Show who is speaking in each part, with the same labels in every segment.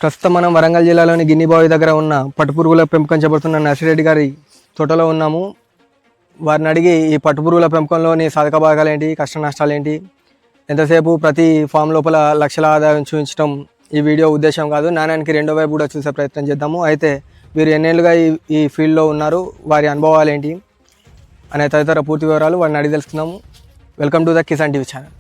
Speaker 1: ప్రస్తుతం మనం వరంగల్ జిల్లాలోని గిన్నిబావి దగ్గర ఉన్న పట్టుపురుగుల పెంపకం చేపడుతున్న నర్సిరెడ్డి గారి తోటలో ఉన్నాము. వారిని అడిగి ఈ పట్టుపురుగుల పెంపకంలోని సాధక భాగాలు ఏంటి, కష్ట నష్టాలు ఏంటి, ఎంతసేపు ప్రతి ఫామ్ లోపల లక్షల ఆదాయం చూపించడం ఈ వీడియో ఉద్దేశం కాదు. నాణ్యానికి రెండో వైపు కూడా చూసే ప్రయత్నం చేద్దాము. అయితే వీరు ఎన్నేళ్ళుగా ఈ ఫీల్డ్లో ఉన్నారు, వారి అనుభవాలు ఏంటి అనే తదితర పూర్తి వివరాలు వారిని అడిగి తెలుసుకుందాము. Welcome to the Kisan TV channel.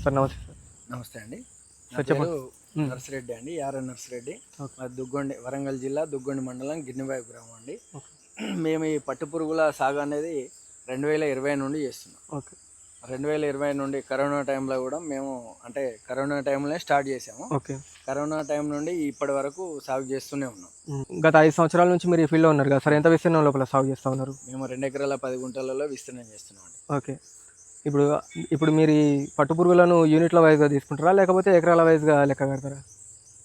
Speaker 1: Sir నమస్తే. సార్
Speaker 2: నమస్తే అండి.
Speaker 1: సార్ చెప్పండి.
Speaker 2: నర్సిరెడ్డి అండి, యారన్ నర్సిరెడ్డి. దుగ్గొండి, వరంగల్ జిల్లా దుగ్గొండి మండలం గిన్నెబాయి గ్రామం అండి. మేము ఈ పట్టుపురుగుల సాగు అనేది 2020 నుండి చేస్తున్నాం.
Speaker 1: ఓకే.
Speaker 2: 2020 నుండి కరోనా టైంలో కూడా మేము కరోనా టైంలో స్టార్ట్ చేసాము.
Speaker 1: ఓకే.
Speaker 2: కరోనా టైం నుండి ఇప్పటి వరకు సాగు చేస్తూనే ఉన్నాం.
Speaker 1: గత 5 సంవత్సరాల నుంచి మీరు ఈ ఫీల్డ్లో ఉన్నారు కదా సార్, ఎంత విస్తీర్ణం లోపల సాగు చేస్తూ ఉన్నారు?
Speaker 2: మేము 2 ఎకరాల 10 గుంటలలో విస్తీర్ణం చేస్తున్నాం అండి.
Speaker 1: ఓకే. ఇప్పుడు మీరు ఈ పట్టుపురుగులను యూనిట్ల వైజ్గా తీసుకుంటారా, లేకపోతే ఎకరాల వైజ్గా లెక్క కడతారా?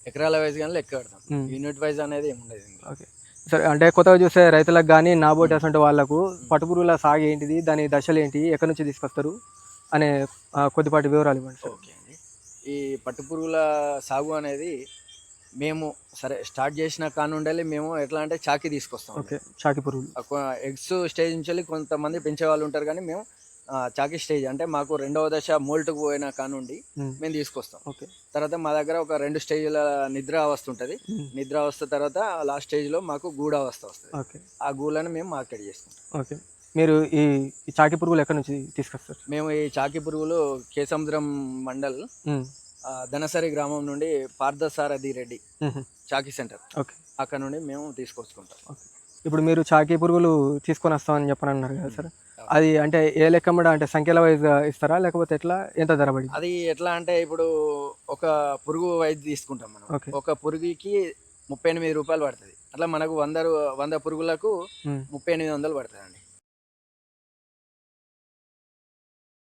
Speaker 2: ఎకరాల వైజ్ కానీ లెక్క కడతాం, యూనిట్ వైజ్ అనేది ఏమి ఉండదు.
Speaker 1: ఓకే. సరే, అంటే కొత్తగా చూసే రైతులకు కానీ నాబోటి అసంటే వాళ్ళకు పట్టుపురుగుల సాగు ఏంటిది, దాని దశలు ఏంటి, ఎక్కడి నుంచి తీసుకొస్తారు అనే కొద్దిపాటి వివరాలు ఇవ్వండి.
Speaker 2: ఓకే అండి. ఈ పట్టుపురుగుల సాగు అనేది మేము స్టార్ట్ చేసిన కానుండాలి. మేము ఎట్లా అంటే చాకి తీసుకొస్తాం.
Speaker 1: ఓకే. చాకి పురుగులు
Speaker 2: ఎగ్స్ స్టేజ్ నుంచి కొంతమంది పెంచే వాళ్ళు ఉంటారు, కానీ మేము చాకి స్టేజ్ అంటే మాకు 2వ దశ మోల్ట్కు పోయిన కానుండి మేము తీసుకొస్తాం.
Speaker 1: ఓకే.
Speaker 2: తర్వాత మా దగ్గర ఒక 2 స్టేజ్ల నిద్ర అవస్థ ఉంటుంది. నిద్ర అవస్థ తర్వాత లాస్ట్ స్టేజ్లో మాకు గూడావస్థ వస్తుంది.
Speaker 1: ఓకే. ఆ
Speaker 2: గూళ్ళని మేము మార్కెట్ చేసుకుంటాం.
Speaker 1: ఓకే. మీరు ఈ చాకి పురుగులు ఎక్కడి నుంచి తీసుకొస్తారు?
Speaker 2: మేము ఈ చాకి పురుగులు కేసముద్రం మండల్ ధనసరి గ్రామం నుండి పార్థసారథి రెడ్డి చాకి సెంటర్,
Speaker 1: ఓకే, అక్కడ
Speaker 2: నుండి మేము తీసుకొచ్చుకుంటాం.
Speaker 1: ఓకే. ఇప్పుడు మీరు చాకి పురుగులు తీసుకొని వస్తామని చెప్పని అన్నారు కదా సార్, అది అంటే ఏ లెక్కమ్మడ అంటే సంఖ్యల వైజ్గా ఇస్తారా, లేకపోతే ఎట్లా, ఎంత ధర పడి?
Speaker 2: అది ఎట్లా అంటే ఇప్పుడు ఒక పురుగు వైద్య తీసుకుంటాం మనం. ఒక పురుగుకి 38 రూపాయలు పడుతుంది. అట్లా మనకు 100 పురుగులకు 3800 పడుతుంది అండి.